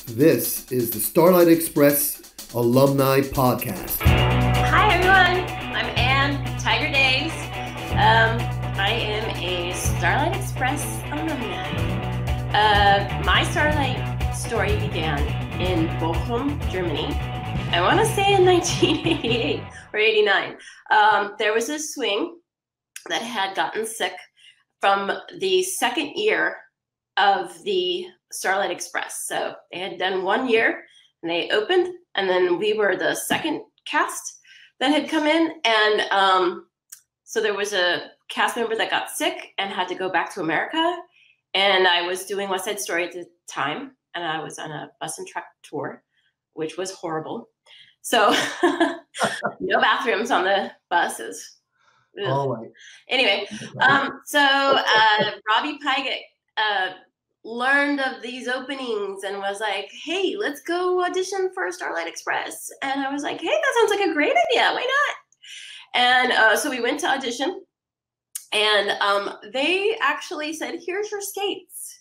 This is the Starlight Express Alumni Podcast. Hi everyone, I'm Ann, Tiger-Days. I am a Starlight Express alumni. My Starlight story began in Bochum, Germany. I want to say in 1988 or 89. There was a swing that had gotten sick from the second year of the Starlight Express. So they had done 1 year and they opened, and then we were the second cast that had come in. And so there was a cast member that got sick and had to go back to America. And I was doing West Side Story at the time, and I was on a bus and truck tour, which was horrible. So no bathrooms on the buses. All right. Anyway, so Robbie Pygott learned of these openings and was like, hey, let's go audition for Starlight Express. And I was like, hey, that sounds like a great idea. Why not? And so we went to audition, and they actually said, here's your skates.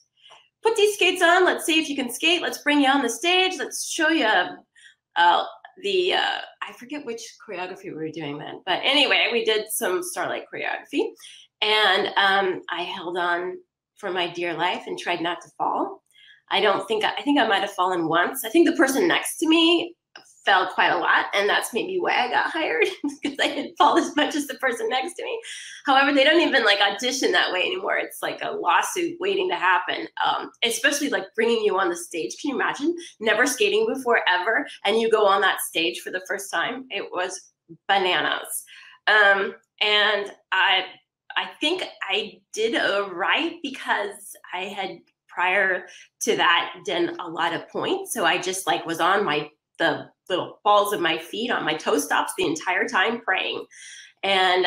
Put these skates on. Let's see if you can skate. Let's bring you on the stage. Let's show you I forget which choreography we were doing then. But anyway, we did some Starlight choreography. And I held on for my dear life and tried not to fall. I think I might have fallen once. I think the person next to me fell quite a lot, and that's maybe why I got hired, because I didn't fall as much as the person next to me. However, they don't even like audition that way anymore. It's like a lawsuit waiting to happen, especially like bringing you on the stage. Can you imagine never skating before ever, and you go on that stage for the first time? It was bananas. And I think I did right because I had prior to that done a lot of points. So I just like was on the little balls of my feet on my toe stops the entire time praying. And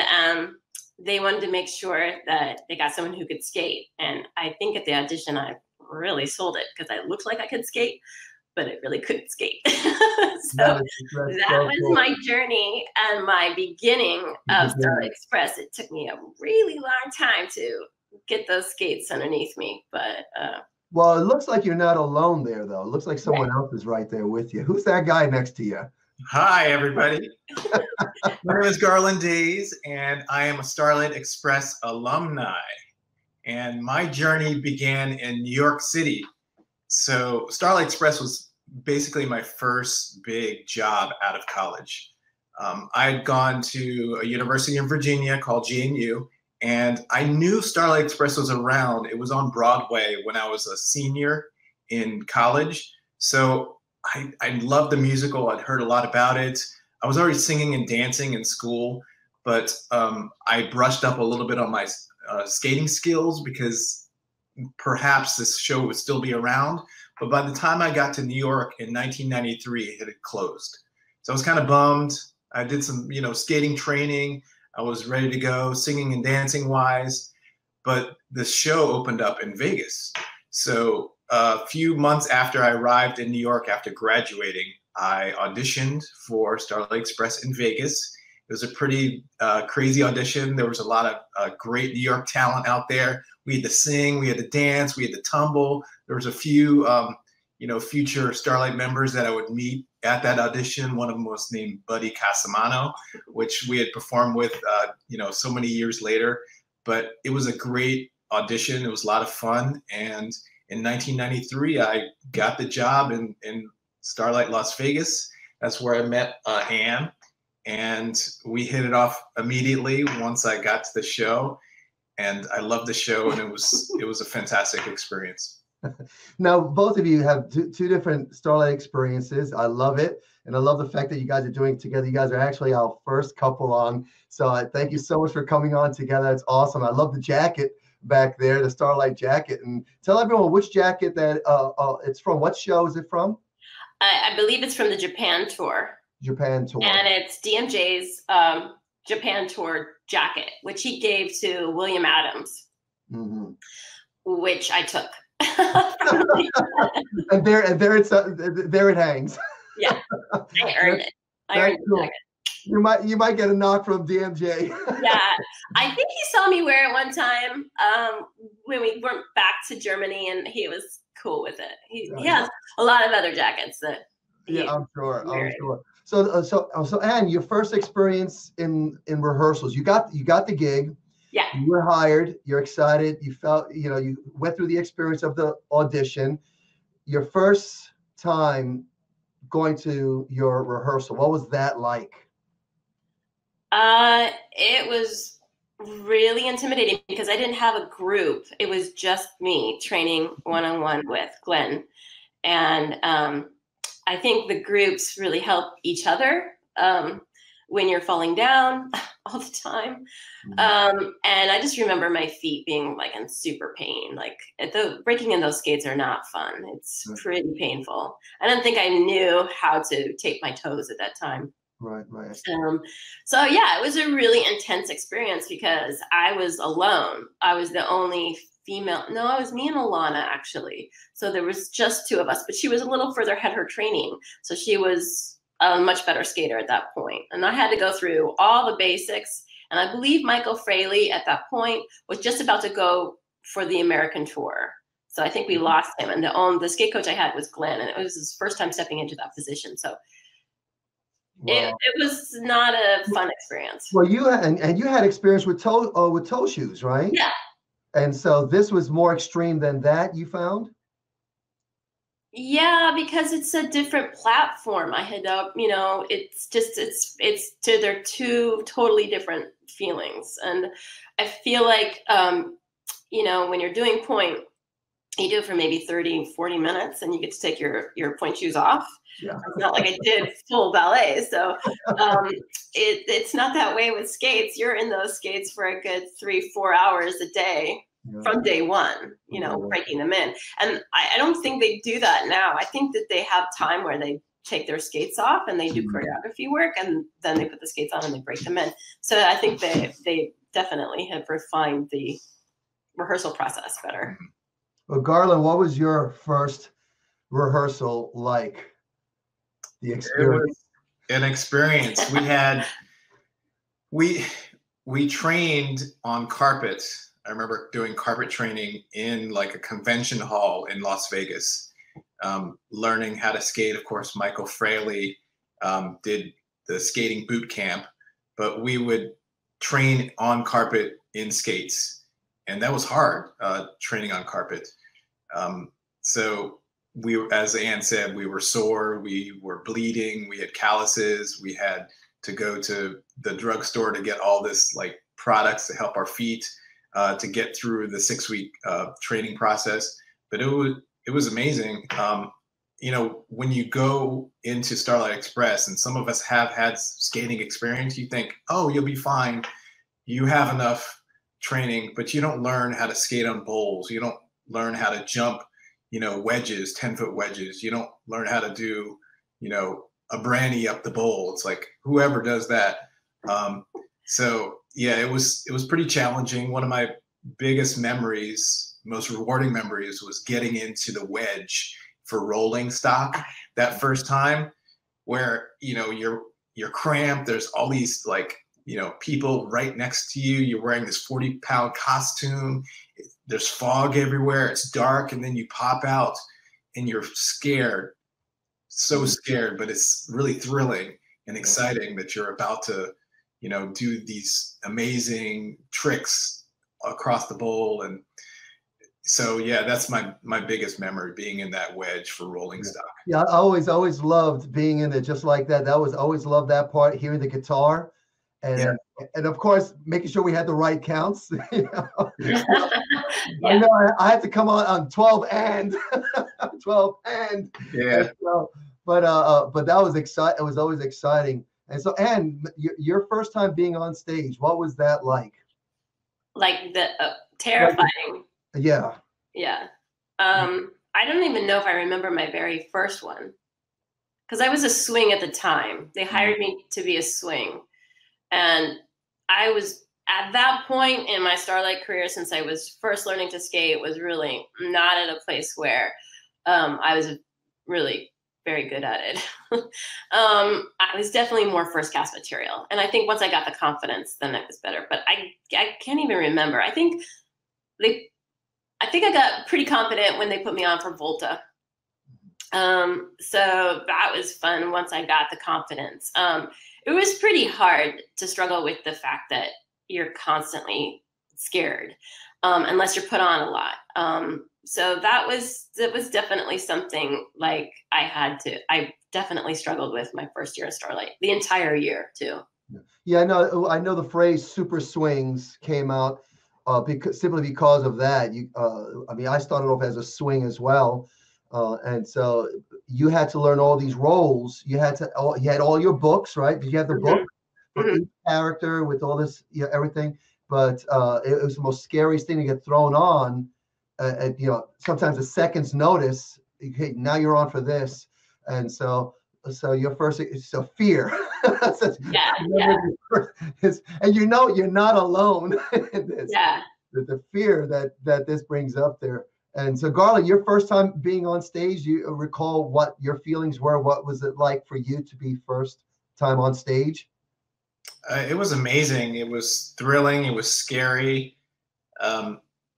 they wanted to make sure that they got someone who could skate. And I think at the audition, I really sold it because I looked like I could skate, but I really couldn't skate. So that was my journey and my beginning of Starlight Express. It took me a really long time to get those skates underneath me, but well, it looks like you're not alone there, though. It looks like someone else is right there with you. Who's that guy next to you? Hi, everybody. My name is Garland Days, and I am a Starlight Express alumni. And my journey began in New York City. So Starlight Express was basically my first big job out of college. I had gone to a university in Virginia called GNU, and I knew Starlight Express was around. It was on Broadway when I was a senior in college. So I loved the musical. I'd heard a lot about it. I was already singing and dancing in school, but I brushed up a little bit on my skating skills because perhaps this show would still be around. But by the time I got to New York in 1993, it had closed. So I was kind of bummed. I did some, skating training. I was ready to go, singing and dancing wise, but the show opened up in Vegas. So a few months after I arrived in New York after graduating, I auditioned for Starlight Express in Vegas. It was a pretty crazy audition. There was a lot of great New York talent out there. We had to sing, we had to dance, we had to tumble. There was a few, future Starlight members that I would meet at that audition. One of them was named Buddy Casamano, which we had performed with, so many years later. But it was a great audition. It was a lot of fun. And in 1993, I got the job in Starlight Las Vegas. That's where I met Ann. And we hit it off immediately once I got to the show. And I loved the show, and it was a fantastic experience. Now, both of you have two different Starlight experiences. I love it. And I love the fact that you guys are doing it together. You guys are actually our first couple on. So thank you so much for coming on together. It's awesome. I love the jacket back there, the Starlight jacket. And tell everyone which jacket that it's from. What show is it from? I believe it's from the Japan tour. Japan tour. And it's DMJ's Japan tour jacket, which he gave to William Adams, which I took. and there it hangs. Yeah, I earned it. I earned cool. it. You might get a knock from DMJ. Yeah, I think he saw me wear it one time when we went back to Germany, and he was cool with it. He has a lot of other jackets that. Yeah, I'm sure. I'm sure. So Anne, your first experience in rehearsals, you got the gig. Yeah. You were hired. You're excited. You felt, you went through the experience of the audition. Your first time going to your rehearsal, what was that like? It was really intimidating because I didn't have a group. It was just me training one-on-one with Glenn. And I think the groups really help each other when you're falling down all the time. And I just remember my feet being like in super pain. Like breaking in those skates are not fun. It's pretty painful. I don't think I knew how to tape my toes at that time. Right. So yeah, it was a really intense experience because I was alone. I was the only female. No, it was me and Alana actually. So there was just two of us, but she was a little further ahead her training. So she was a much better skater at that point. And I had to go through all the basics. And I believe Michael Fraley at that point was just about to go for the American tour. So I think we lost him. And the skate coach I had was Glenn, and it was his first time stepping into that position. So it was not a fun experience. Well, you had experience with toe shoes, right? Yeah. And so this was more extreme than that, you found? Yeah, because it's a different platform. I had, they're two totally different feelings. And I feel like, when you're doing point, you do it for maybe 30, 40 minutes and you get to take your point shoes off. Yeah. It's not like I did full ballet. So it's not that way with skates. You're in those skates for a good 3-4 hours a day. From day one, breaking them in. And I don't think they do that now. I think that they have time where they take their skates off and they do choreography work and then they put the skates on and they break them in. So I think they definitely have refined the rehearsal process better. Well, Garland, what was your first rehearsal like? The experience? It was an experience. We trained on carpet. I remember doing carpet training in like a convention hall in Las Vegas, learning how to skate. Of course, Michael Fraley did the skating boot camp, but we would train on carpet in skates. And that was hard, training on carpet. So as Anne said, we were sore, we were bleeding, we had calluses, we had to go to the drugstore to get all this like products to help our feet. To get through the 6-week training process, but it was amazing. When you go into Starlight Express, and some of us have had skating experience, you think, oh, you'll be fine. You have enough training, but you don't learn how to skate on bowls. You don't learn how to jump, wedges, 10-foot wedges. You don't learn how to do, a brandy up the bowl. It's like whoever does that. So yeah, it was pretty challenging. One of my biggest memories, most rewarding memories, was getting into the wedge for rolling stock that first time, where you're cramped. There's all these people right next to you. You're wearing this 40-pound costume. There's fog everywhere. It's dark, and then you pop out, and you're scared, so scared. But it's really thrilling and exciting that you're about to do these amazing tricks across the bowl. And so, yeah, that's my biggest memory, being in that wedge for rolling stock. Yeah, I always loved being in it just like that. Always loved that part, hearing the guitar. And of course, making sure we had the right counts. Yeah. I know I had to come on 12 and 12 and. Yeah. And so, but that was exciting. It was always exciting. And so, Anne, your first time being on stage, what was that like? Like the terrifying. Yeah. Yeah. I don't even know if I remember my very first one, because I was a swing at the time. They hired me to be a swing. And I was at that point in my Starlight career, since I was first learning to skate, was really not at a place where I was really very good at it. I was definitely more first cast material. And I think once I got the confidence, then it was better. But I can't even remember. I think I think I got pretty confident when they put me on for Volta. So that was fun once I got the confidence. It was pretty hard to struggle with the fact that you're constantly scared, unless you're put on a lot. So that was definitely something like I definitely struggled with my first year of Starlight, the entire year too. Yeah, I know the phrase super swings came out simply because of that. I mean, I started off as a swing as well. And so you had to learn all these roles. You had all your books, right? Did you have the book for each character with all this, everything? But it was the most scariest thing to get thrown on. Sometimes a second's notice. Hey, now you're on for this, and so your first fear. Yeah. And you're not alone in this. Yeah. The fear that this brings up there. And so, Garland, your first time being on stage, you recall what your feelings were? What was it like for you to be first time on stage? It was amazing. It was thrilling. It was scary.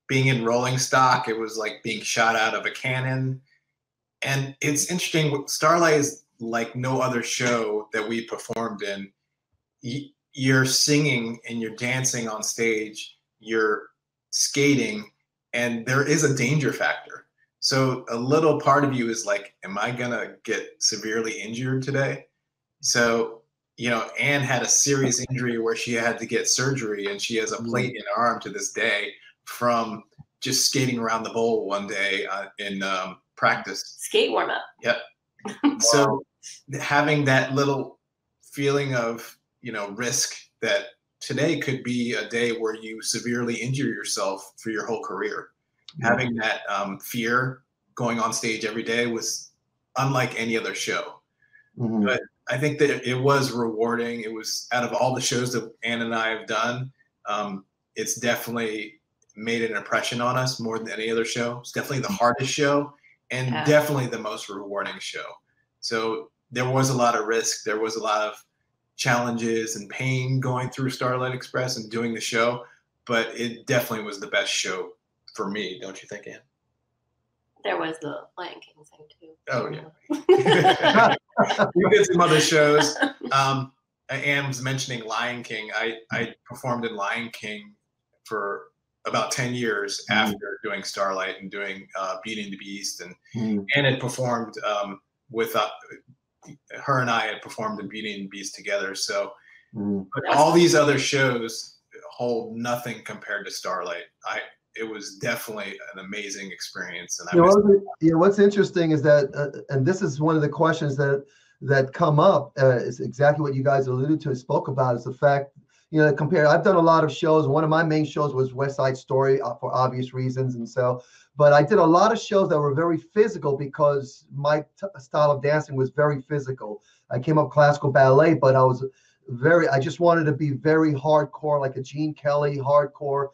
Being in rolling stock, it was like being shot out of a cannon. And it's interesting. Starlight is like no other show that we performed in. You're singing and you're dancing on stage. You're skating. And there is a danger factor. So a little part of you is like, am I going to get severely injured today? So, Anne had a serious injury where she had to get surgery, and she has a plate in her arm to this day from just skating around the bowl one day in practice. Skate warm up. Yep. So having that little feeling of, risk that today could be a day where you severely injure yourself for your whole career. Having that fear going on stage every day was unlike any other show. But I think that it was rewarding. It was, out of all the shows that Ann and I have done, it's definitely made an impression on us more than any other show. It's definitely the hardest show and definitely the most rewarding show. So there was a lot of risk. There was a lot of challenges and pain going through Starlight Express and doing the show, but it definitely was the best show for me, don't you think, Ann? There was the Lion King thing too. Oh yeah. We did some other shows. Ann was mentioning Lion King. I performed in Lion King for about 10 years after doing Starlight and doing Beauty and the Beast, and Ann had performed with her and I had performed in Beauty and the Beast together. So, but all these other shows hold nothing compared to Starlight. It was definitely an amazing experience. And what's interesting is that, and this is one of the questions that come up, is exactly what you guys alluded to and spoke about, is the fact, I've done a lot of shows. One of my main shows was West Side Story for obvious reasons. And so, but I did a lot of shows that were very physical because my style of dancing was very physical. I came up classical ballet, but I just wanted to be very hardcore, like a Gene Kelly hardcore,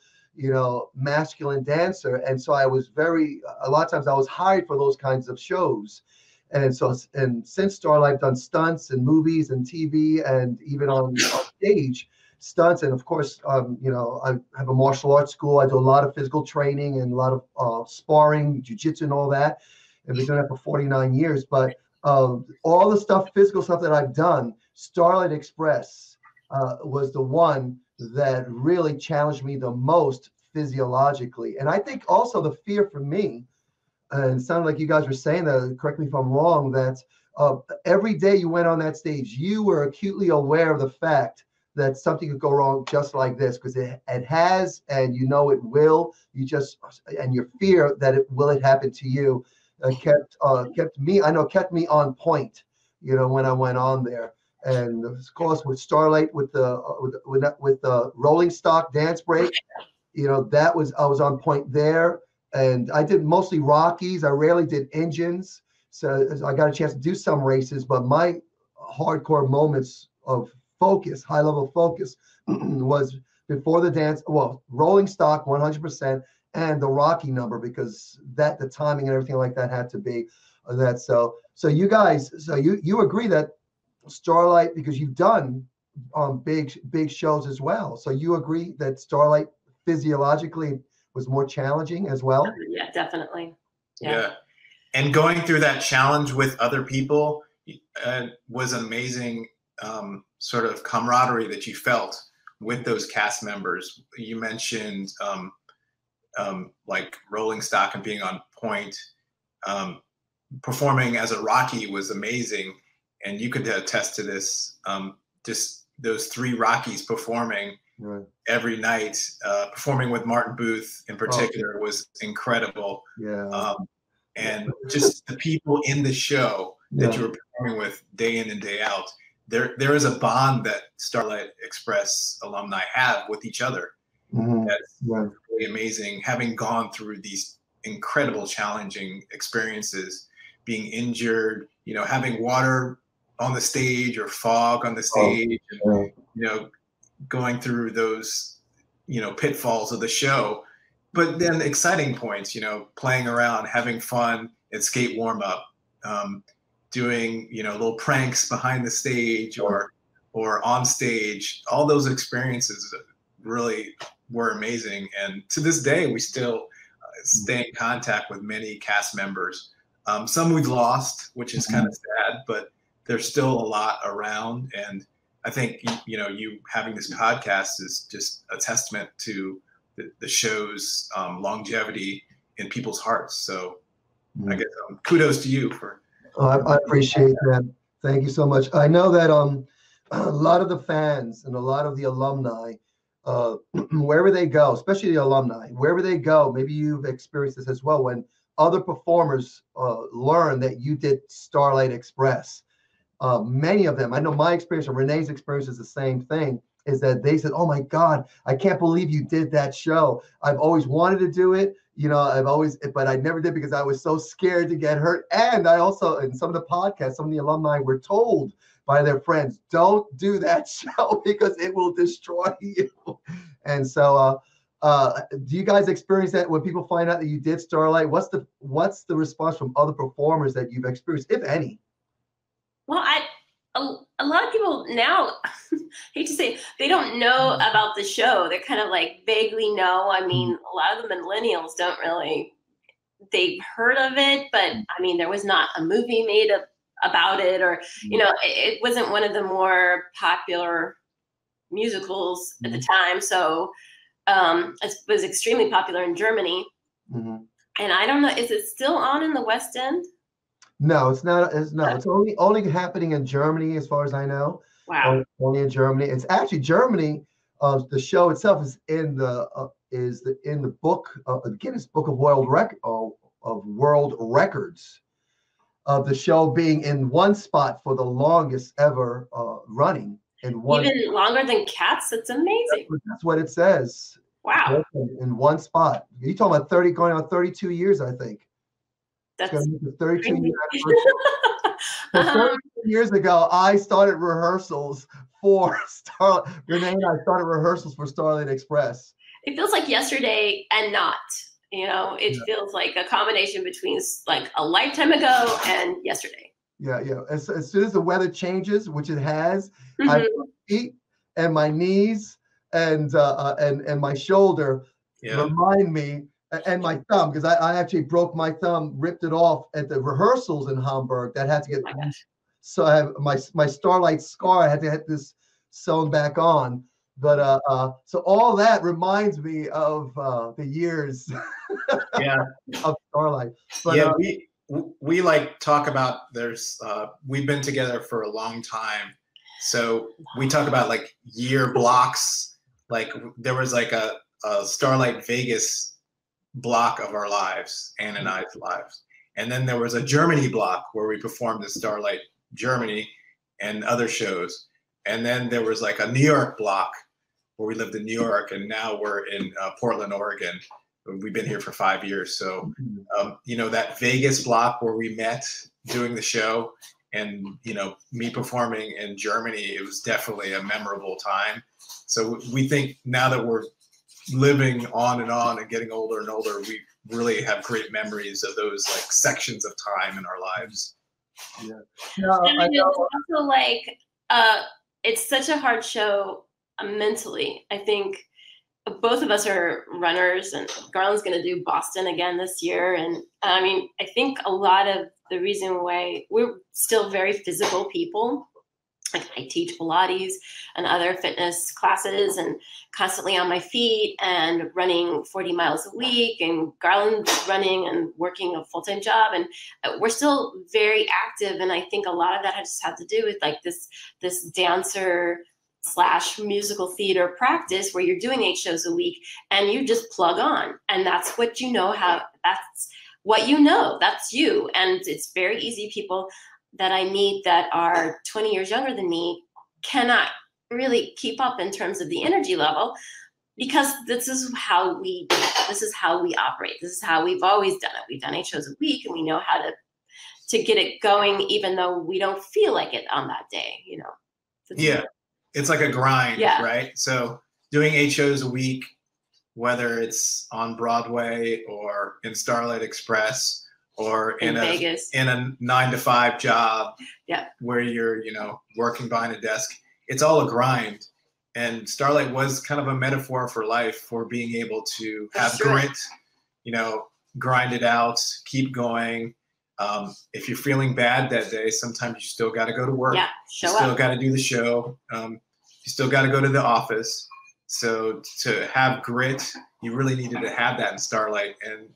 masculine dancer. And so a lot of times I was hired for those kinds of shows. And since Starlight, I've done stunts and movies and TV and even on stage stunts. And of course, I have a martial arts school. I do a lot of physical training and a lot of sparring, jiu-jitsu and all that. And been doing that for 49 years. But all the physical stuff that I've done, Starlight Express was the one that really challenged me the most physiologically. And I think also the fear for me, and it sounded like you guys were saying that, correct me if I'm wrong, that every day you went on that stage, you were acutely aware of the fact that something could go wrong just like this, because it has, and it will. And your fear that it happen to you kept me on point, when I went on there. And of course, with Starlight, with the rolling stock dance break, I was on point there. And I did mostly Rockies. I rarely did engines. So I got a chance to do some races, but my hardcore moments of focus, high level focus, was before the dance. Well, rolling stock 100%, and the Rocky number, because the timing and everything like that had to be that. So you guys, you agree that Starlight, because you've done big shows as well. So you agree that Starlight physiologically was more challenging as well? Yeah, definitely. Yeah. And going through that challenge with other people was amazing, sort of camaraderie that you felt with those cast members. You mentioned like rolling stock and being on point. Performing as a Rocky was amazing, and you could attest to this. Just those 3 Rockies performing every night, performing with Martin Booth in particular was incredible. Yeah. And just the people in the show that you were performing with day in and day out, there is a bond that Starlight Express alumni have with each other. That's really amazing. Having gone through these incredible, challenging experiences, being injured, you know, having water on the stage or fog on the stage, and, you know, going through those, you know, pitfalls of the show. But then exciting points, you know, playing around, having fun at skate warm up, doing, you know, little pranks behind the stage or on stage. All those experiences really were amazing. And to this day, we still stay in contact with many cast members. Some we've lost, which is kind of sad, but there's still a lot around. And I think, you know, you having this podcast is just a testament to the show's longevity in people's hearts. So I guess kudos to you for. I appreciate that. Thank you so much. I know that a lot of the fans and a lot of the alumni, wherever they go, especially the alumni, wherever they go, maybe you've experienced this as well, when other performers learn that you did Starlight Express. Many of them, I know my experience and Renee's experience is the same thing, is that they said, oh my God, I can't believe you did that show. I've always wanted to do it. You know, but I never did because I was so scared to get hurt. And I also, in some of the podcasts, some of the alumni were told by their friends, don't do that show because it will destroy you. And so, do you guys experience that when people find out that you did Starlight? What's the response from other performers that you've experienced, if any? Well, a lot of people now, hate to say, they don't know about the show. They're kind of like vaguely know. I mean, a lot of the millennials don't really, they've heard of it, but I mean, there was not a movie made about it, or, you know, it wasn't one of the more popular musicals at the time. So it was extremely popular in Germany. And I don't know, is it still on in the West End? No, it's not. It's only happening in Germany, as far as I know. Wow. Only in Germany. It's actually Germany. The show itself is in the book, Guinness Book of World Records, of the show being in one spot for the longest ever running. Even longer than Cats. It's amazing. That's what it says. Wow. In one spot. You're talking about going on 32 years, I think. That's 32 years. So 32 years ago, I started rehearsals for Starlight. Renee and I started rehearsals for Starlight Express. It feels like yesterday and not. You know, it feels like a combination between like a lifetime ago and yesterday. Yeah. As soon as the weather changes, which it has, my feet and my knees and my shoulder remind me. And my thumb, because I actually broke my thumb, ripped it off at the rehearsals in Hamburg. That had to get so I have my Starlight scar. I had to get this sewn back on. But so all that reminds me of the years of Starlight. But, we like talk about we've been together for a long time, so we talk about like year blocks. Like there was like a Starlight Vegas block of our lives, Ann and I's lives, and then there was a Germany block where we performed in Starlight Germany and other shows, and then there was like a New York block where we lived in New York, and now we're in Portland, Oregon. We've been here for 5 years, so you know, that Vegas block where we met doing the show, and you know, me performing in Germany, it was definitely a memorable time. So we think now that we're living on and getting older and older, we really have great memories of those like sections of time in our lives. Yeah. I mean, it's also like it's such a hard show mentally. I think both of us are runners, and Garland's going to do Boston again this year. And I mean, I think a lot of the reason why we're still very physical people. Like I teach Pilates and other fitness classes and constantly on my feet and running 40 miles a week, and Garland's running and working a full-time job, and we're still very active. And I think a lot of that just had to do with like this dancer / musical theater practice where you're doing 8 shows a week and you just plug on, and that's what you know, that's what you know, that's you. And it's very easy. People that I meet that are 20 years younger than me cannot really keep up in terms of the energy level, because this is how we operate. This is how we've always done it. We've done 8 shows a week, and we know how to get it going, even though we don't feel like it on that day, you know. Yeah, it's like a grind, yeah. Right? So doing 8 shows a week, whether it's on Broadway or in Starlight Express, or in Vegas, in a 9-to-5 job, yeah, where you're, you know, working behind a desk. It's all a grind. And Starlight was kind of a metaphor for life, for being able to have grit, you know, grind it out, keep going. If you're feeling bad that day, sometimes you still got to go to work. Yeah, you still got to do the show. You still got to go to the office. So to have grit, you really needed to have that in Starlight and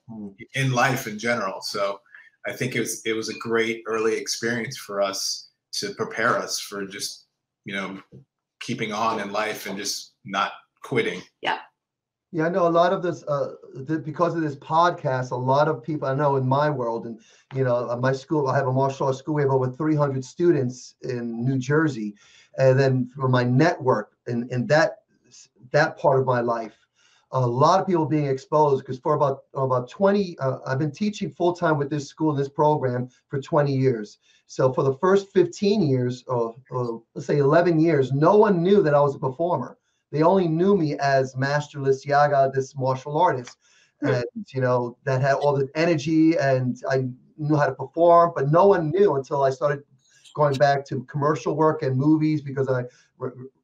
in life in general. So I think it was a great early experience for us to prepare us for just, you know, keeping on in life and just not quitting. Yeah. Yeah, I know a lot of this, because of this podcast, a lot of people I know in my world, and, you know, my school, I have a martial arts school, we have over 300 students in New Jersey. And then for my network and that part of my life, a lot of people being exposed, because for about 20, I've been teaching full-time with this school, this program for 20 years. So for the first 15 years, or let's say 11 years, no one knew that I was a performer. They only knew me as Master Liciaga, this martial artist, and, you know, that had all the energy, and I knew how to perform, but no one knew until I started going back to commercial work and movies, because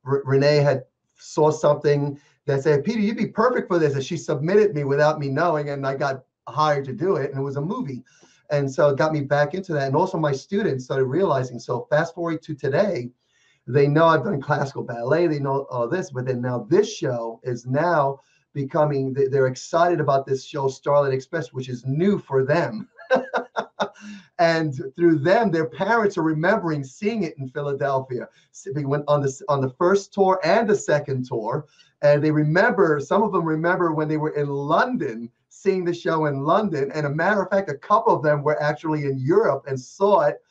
Renee had saw something that said, Peter, you'd be perfect for this. And she submitted me without me knowing, and I got hired to do it, and it was a movie. And so it got me back into that. And also my students started realizing, so fast forward to today, they know I've done classical ballet, they know all this, but then now this show is now becoming, they're excited about this show, Starlight Express, which is new for them. And through them, their parents are remembering seeing it in Philadelphia. They went on the first tour and the second tour, and they remember, some of them remember when they were in London, seeing the show in London. And a matter of fact, a couple of them were actually in Europe and saw it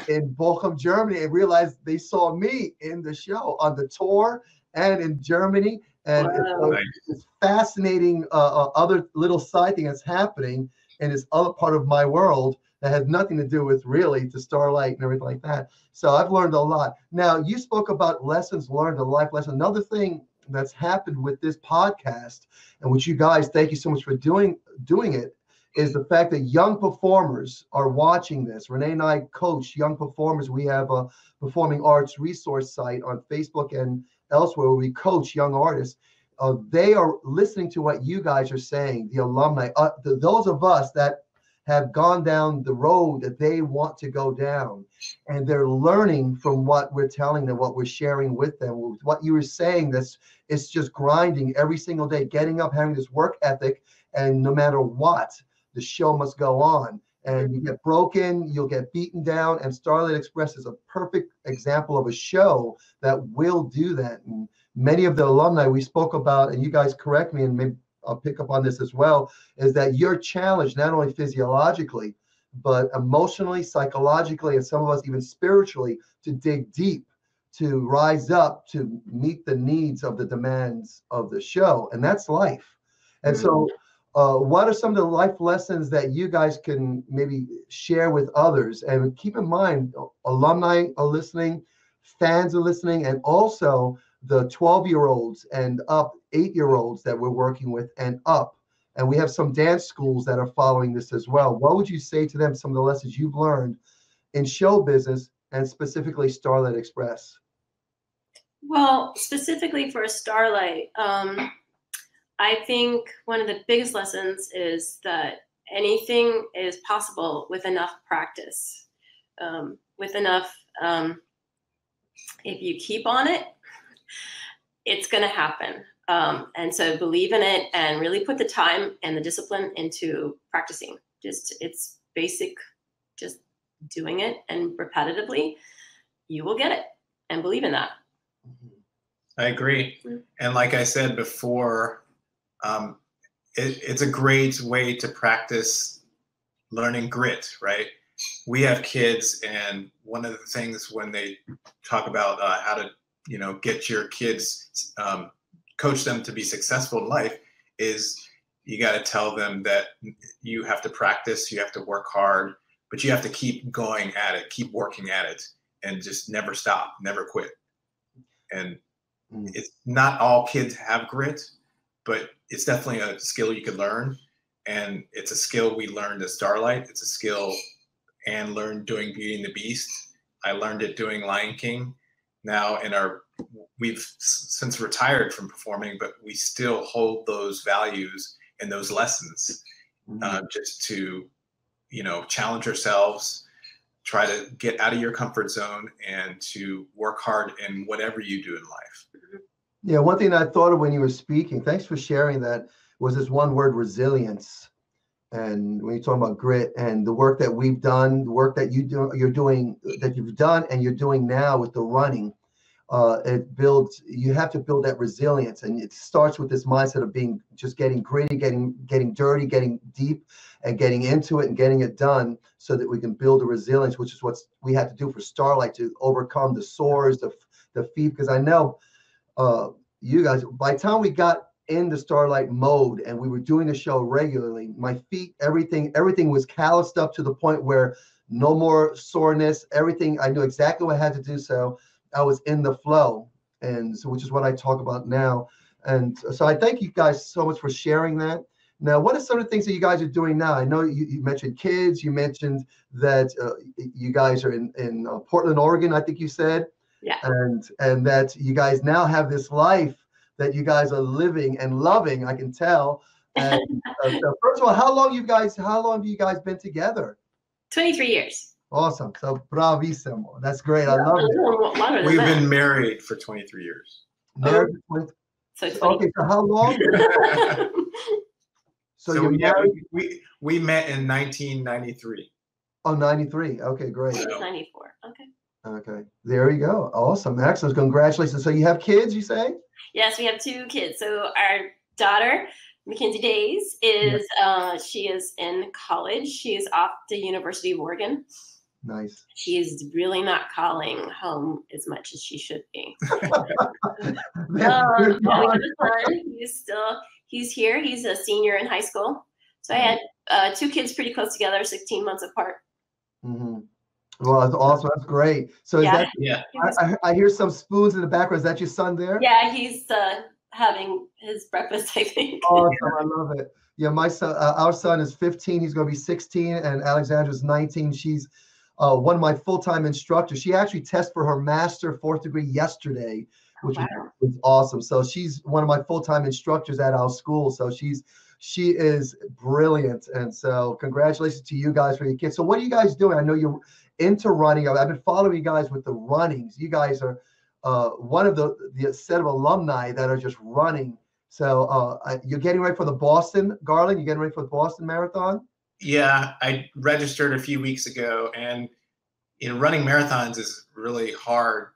in Bochum, Germany, and realized they saw me in the show on the tour and in Germany. And wow. It's fascinating other little side thing that's happening in this other part of my world that has nothing to do with really to Starlight and everything like that. So I've learned a lot. Now, you spoke about lessons learned, a life lesson. Another thing that's happened with this podcast, and which you guys, thank you so much for doing it, is the fact that young performers are watching this. Renee and I coach young performers. We have a performing arts resource site on Facebook and elsewhere where we coach young artists. They are listening to what you guys are saying, the alumni, those of us that have gone down the road that they want to go down, and they're learning from what we're telling them, what we're sharing with them. What you were saying, it's just grinding every single day, getting up, having this work ethic, and no matter what, the show must go on. And you get broken, you'll get beaten down, and Starlight Express is a perfect example of a show that will do that. And many of the alumni we spoke about, and you guys correct me, and maybe I'll pick up on this as well, is that you're challenged not only physiologically, but emotionally, psychologically, and some of us even spiritually, to dig deep, to rise up, to meet the needs of the demands of the show. And that's life. And so what are some of the life lessons that you guys can maybe share with others? And keep in mind, alumni are listening, fans are listening, and also the 12-year-olds and up, 8-year-olds that we're working with and up. And we have some dance schools that are following this as well. What would you say to them, some of the lessons you've learned in show business and specifically Starlight Express? Well, specifically for Starlight, I think one of the biggest lessons is that anything is possible with enough practice, with enough, if you keep on it, it's going to happen. And so believe in it and really put the time and the discipline into practicing. It's basic, just doing it and repetitively, you will get it, and believe in that. I agree. And like I said before, it's a great way to practice learning grit, right? We have kids, and one of the things when they talk about how to, get your kids, coach them to be successful in life, is you got to tell them that you have to practice, you have to work hard, but you have to keep going at it, keep working at it, and just never stop, never quit. And it's not all kids have grit, but it's definitely a skill you could learn. And it's a skill we learned at Starlight. It's a skill Anne learned doing Beauty and the Beast. I learned it doing Lion King. Now we've since retired from performing, but we still hold those values and those lessons just to, challenge ourselves, try to get out of your comfort zone, and to work hard in whatever you do in life. Yeah, one thing I thought of when you were speaking, thanks for sharing that, was this one word, resilience. And when you're talking about grit and the work that we've done, the work that you've done and you're doing now with the running, you have to build that resilience. And it starts with this mindset of just getting gritty, getting dirty, getting deep, and getting into it and getting it done, so that we can build a resilience, which is what we had to do for Starlight, to overcome the sores, the feet. Because I know you guys, by the time we got in the Starlight mode and we were doing the show regularly, my feet, everything was calloused up to the point where no more soreness, everything, I knew exactly what I had to do. So I was in the flow, and so, which is what I talk about now. And so I thank you guys so much for sharing that. Now, what are some of the things that you guys are doing now? I know you mentioned kids, you mentioned that you guys are in Portland, Oregon, I think you said. Yeah. And that you guys now have this life that you guys are living and loving, I can tell. And so first of all, how long have you guys been together? 23 years. Awesome. So bravissimo. That's great. I love it. We've been married for 23 years. Married for 20. Okay, so how long? So you're married? We met in 1993. Oh, 93. Okay, great. 94. Okay. Okay. There you go. Awesome. Excellent. Congratulations. So you have kids, you say? Yes, we have 2 kids. So our daughter, Mackenzie Days, is she is in college. She is off to University of Oregon. Nice. She's really not calling home as much as she should be. We have a son. He's here. He's a senior in high school. So I had 2 kids pretty close together, 16 months apart. Mm-hmm. Well, that's awesome. That's great. So I hear some spoons in the background. Is that your son there? Yeah, he's having his breakfast, I think. Awesome. I love it. Yeah, my son, our son is 15. He's going to be 16, and Alexandra's 19. She's one of my full-time instructors. She actually tested for her master 4th degree yesterday, which was awesome. So she's one of my full-time instructors at our school. So she is brilliant. And so congratulations to you guys for your kids. So what are you guys doing? I know you're into running. I've been following you guys with the runnings. You guys are one of the set of alumni that are just running. So you're getting ready for the Boston, Garland? You're getting ready for the Boston Marathon? Yeah, I registered a few weeks ago, and running marathons is really hard.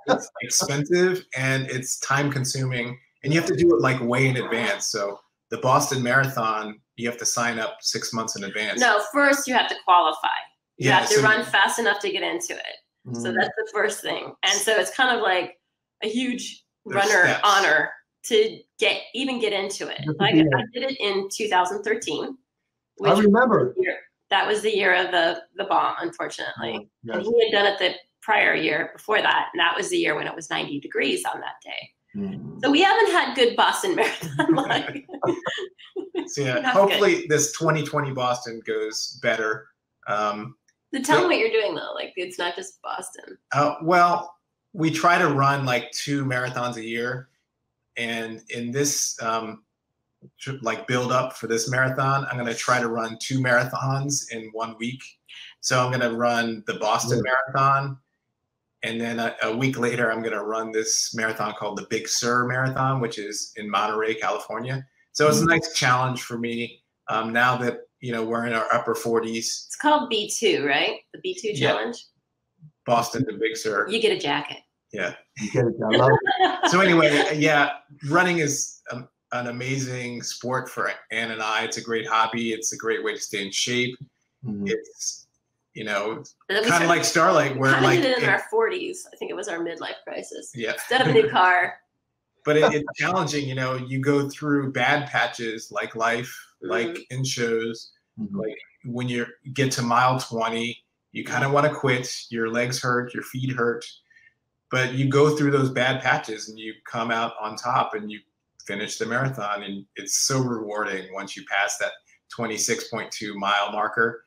It's expensive and it's time consuming, and you have to do it like way in advance. So the Boston Marathon, you have to sign up 6 months in advance. No, first you have to qualify. You have to run fast enough to get into it. So that's the first thing. And so it's kind of like a huge runner honor to get into it. Like I did it in 2013. I remember. That was the year of the bomb, unfortunately. Yes. And he had done it the prior year before that. And that was the year when it was 90 degrees on that day. So we haven't had good Boston Marathon luck. So yeah, hopefully this 2020 Boston goes better. So tell me what you're doing though. Like it's not just Boston. Well, we try to run like 2 marathons a year. And in this like build up for this marathon. I'm going to try to run 2 marathons in 1 week. So I'm going to run the Boston Marathon. And then a week later, I'm going to run this marathon called the Big Sur Marathon, which is in Monterey, California. So it's a nice challenge for me now that, we're in our upper 40s. It's called B2, right? The B2 challenge. Boston to Big Sur. You get a jacket. Yeah. You get it. I love it. So anyway, running is an amazing sport for Ann and I. It's a great hobby. It's a great way to stay in shape. It's, kind of like Starlight, where like in our 40s. I think it was our midlife crisis. Yeah. Instead of a new car. But it's challenging. You go through bad patches like life, like in shows, like when you get to mile 20, you kind of want to quit. Your legs hurt, your feet hurt, but you go through those bad patches and you come out on top and you finish the marathon. And it's so rewarding once you pass that 26.2 mile marker,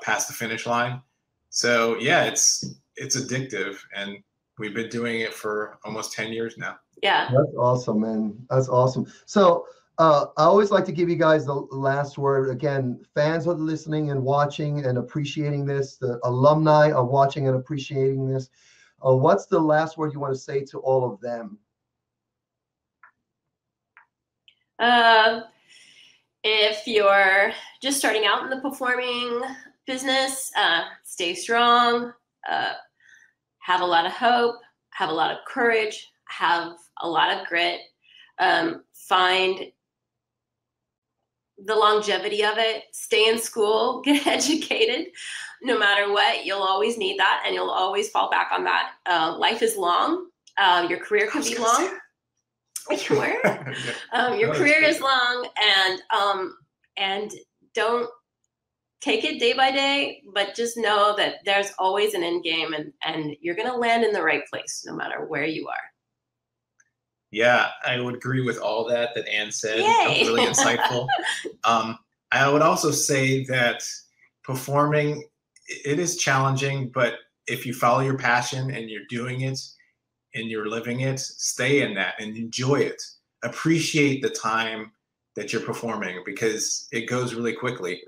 past the finish line. So yeah, it's addictive, and we've been doing it for almost 10 years now. Yeah. That's awesome, man. That's awesome. So I always like to give you guys the last word. Again, fans are listening and watching and appreciating this. The alumni are watching and appreciating this. What's the last word you want to say to all of them? If you're just starting out in the performing business, stay strong, have a lot of hope, have a lot of courage, have a lot of grit, find the longevity of it, stay in school, get educated. No matter what, you'll always need that, and you'll always fall back on that. Life is long. Your career can be long. Your career is long, and don't take it day by day, but just know that there's always an end game, and you're going to land in the right place no matter where you are. Yeah, I would agree with all that Ann said. Yay. Really insightful. I would also say that performing, it is challenging, but if you follow your passion and you're doing it and you're living it, stay in that and enjoy it. Appreciate the time that you're performing, because it goes really quickly.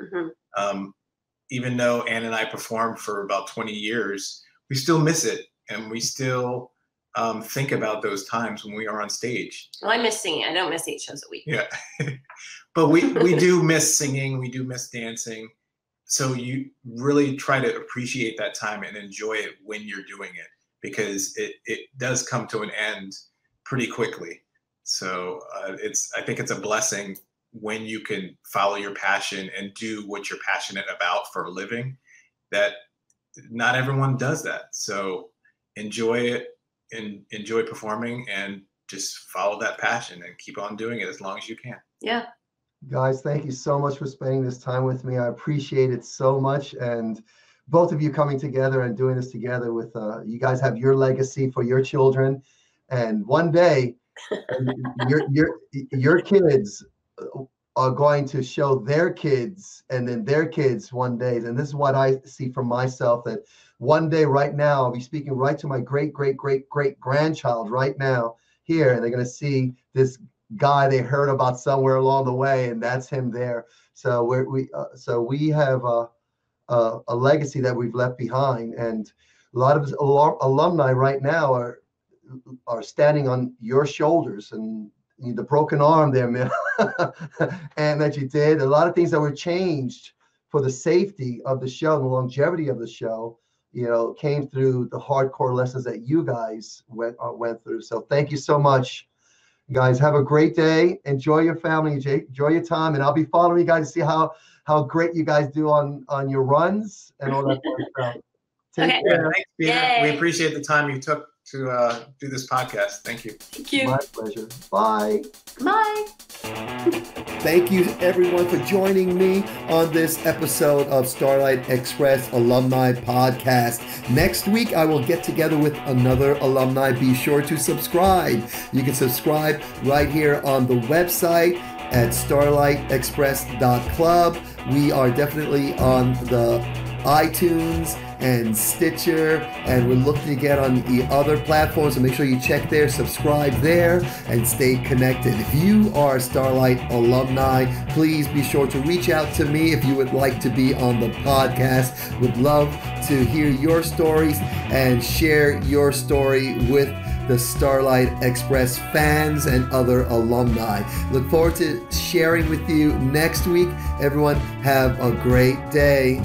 Even though Ann and I performed for about 20 years, we still miss it, and we still think about those times when we are on stage. Well, I miss singing. I don't miss 8 shows a week. Yeah. But we do miss singing. We do miss dancing. So you really try to appreciate that time and enjoy it when you're doing it, because it does come to an end pretty quickly. So I think it's a blessing when you can follow your passion and do what you're passionate about for a living. That not everyone does that. So enjoy it and enjoy performing, and just follow that passion and keep on doing it as long as you can. Yeah. Guys, thank you so much for spending this time with me. I appreciate it so much. And both of you coming together and doing this together with, you guys have your legacy for your children. And one day, your kids are going to show their kids, and then their kids one day. And this is what I see for myself, that one day right now, I'll be speaking right to my great grandchild right now here, and they're going to see this guy they heard about somewhere along the way, and that's him there. So we have a legacy that we've left behind, and a lot of alumni right now are standing on your shoulders, and the broken arm there, man, and that you did a lot of things that were changed for the safety of the show and the longevity of the show. Came through the hardcore lessons that you guys went through. So thank you so much. Guys, have a great day. Enjoy your family. Enjoy your time. And I'll be following you guys to see how great you guys do on your runs and all that fun stuff. Take care. Thanks, Peter. Yay. We appreciate the time you took to do this podcast. Thank you. Thank you. My pleasure. Bye. Bye. Thank you, everyone, for joining me on this episode of Starlight Express Alumni Podcast. Next week, I will get together with another alumni. Be sure to subscribe. You can subscribe right here on the website at starlightexpress.club. We are definitely on the iTunes and Stitcher, and we're looking to get on the other platforms, so make sure you check there, subscribe there, and stay connected. If you are a Starlight alumni, please be sure to reach out to me if you would like to be on the podcast. Would love to hear your stories and share your story with the Starlight Express fans and other alumni. Look forward to sharing with you next week. Everyone, have a great day.